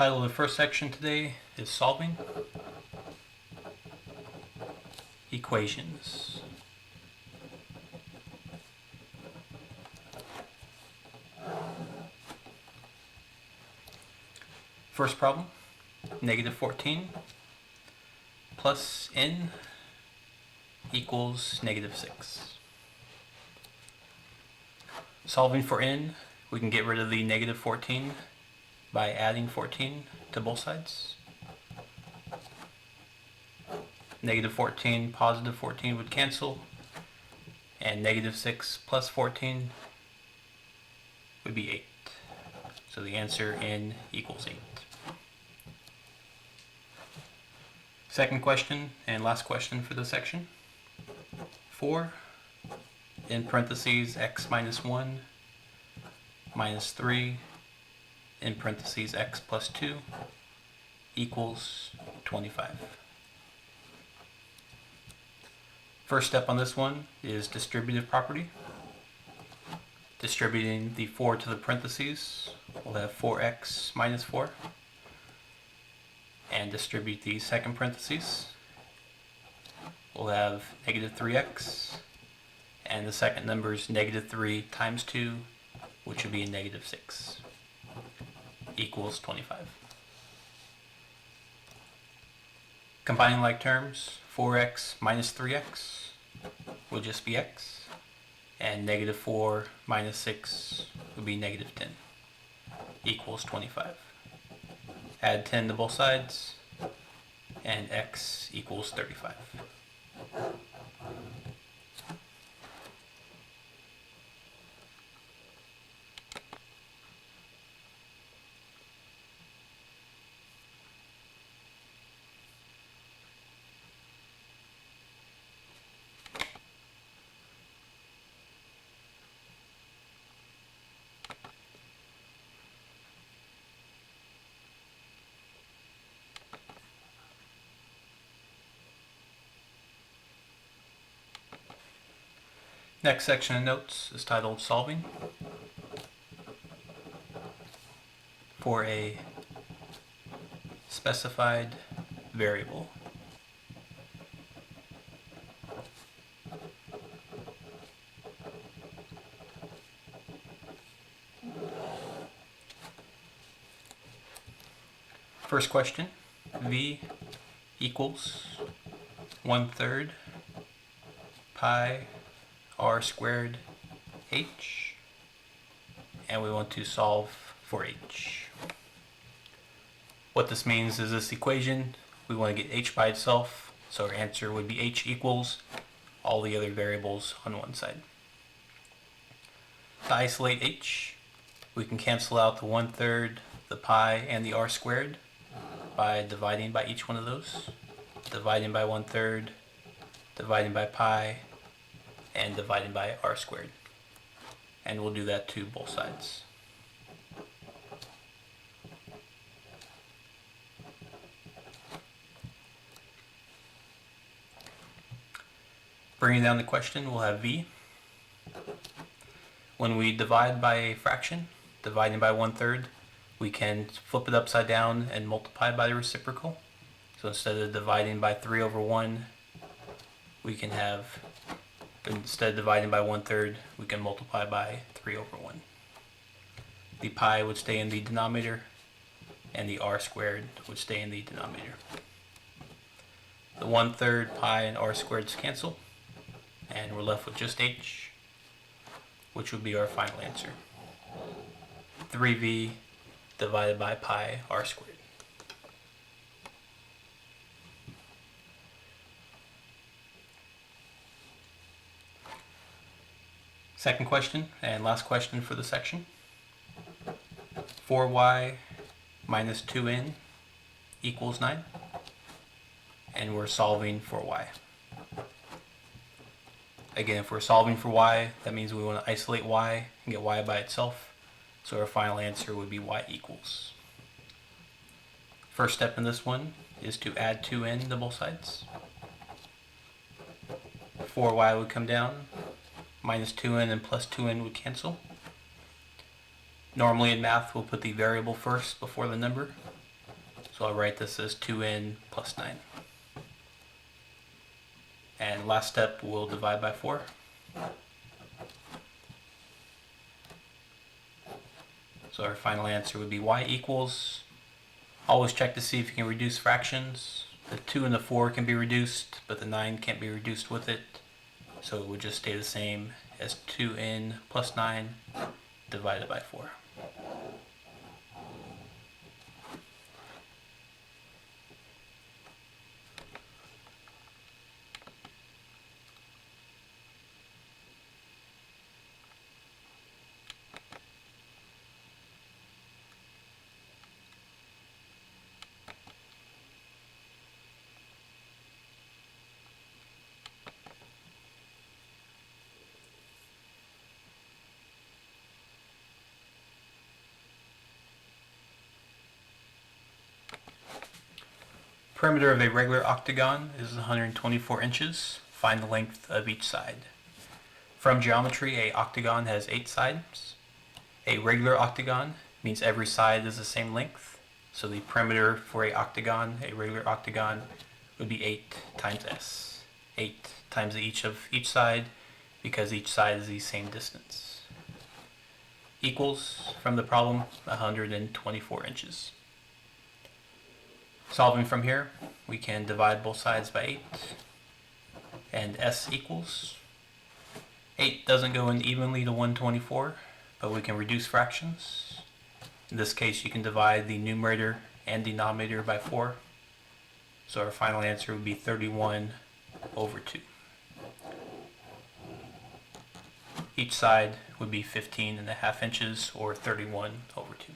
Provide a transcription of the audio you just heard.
Title of the first section today is Solving Equations. First problem, negative 14 plus n equals negative 6. Solving for n, we can get rid of the negative 14 by adding 14 to both sides. Negative 14, positive 14 would cancel, and negative 6 plus 14 would be 8. So the answer n equals 8. Second question and last question for this section. 4 in parentheses x minus 1 minus 3 in parentheses x plus 2 equals 25. First step on this one is distributive property. Distributing the 4 to the parentheses, we'll have 4x minus 4. And distribute the second parentheses, we'll have negative 3x. And the second number is negative 3 times 2, which would be a negative 6, equals 25. Combining like terms, 4x minus 3x will just be x, and negative 4 minus 6 would be negative 10, equals 25. Add 10 to both sides, and x equals 35. Next section of notes is titled Solving for a specified variable. First question, v equals 1/3 pi r squared h, and we want to solve for h. What this means is this equation, we want to get h by itself, so our answer would be h equals all the other variables on one side. To isolate h, we can cancel out the 1/3, the pi, and the r squared by dividing by each one of those. Dividing by 1/3, dividing by pi, and dividing by r squared. And we'll do that to both sides. Bringing down the question, we'll have v. When we divide by a fraction, dividing by 1/3, we can flip it upside down and multiply by the reciprocal. So instead of dividing by 3/1, we can have, instead of dividing by 1/3, we can multiply by 3/1. The pi would stay in the denominator, and the r squared would stay in the denominator. The 1/3, pi, and r squareds cancel, and we're left with just h, which would be our final answer. 3v divided by pi r squared. Second question and last question for the section. 4y minus 2n equals 9, and we're solving for y. Again, if we're solving for y, that means we want to isolate y and get y by itself, so our final answer would be y equals. First step in this one is to add 2n to both sides. 4y would come down, minus 2n and plus 2n would cancel. Normally in math, we'll put the variable first before the number. So I'll write this as 2n plus 9. And last step, we'll divide by 4. So our final answer would be y equals, always check to see if you can reduce fractions. The 2 and the 4 can be reduced, but the 9 can't be reduced with it. So it would just stay the same as 2n plus 9 divided by 4. Perimeter of a regular octagon is 124 inches. Find the length of each side. From geometry, a octagon has 8 sides. A regular octagon means every side is the same length. So the perimeter for a regular octagon, would be 8 times s. 8 times each of each side, because each side is the same distance. Equals, from the problem, 124 inches. Solving from here, we can divide both sides by 8, and s equals, 8 doesn't go in evenly to 124, but we can reduce fractions. In this case, you can divide the numerator and denominator by 4. So our final answer would be 31 over 2. Each side would be 15.5 inches, or 31 over 2.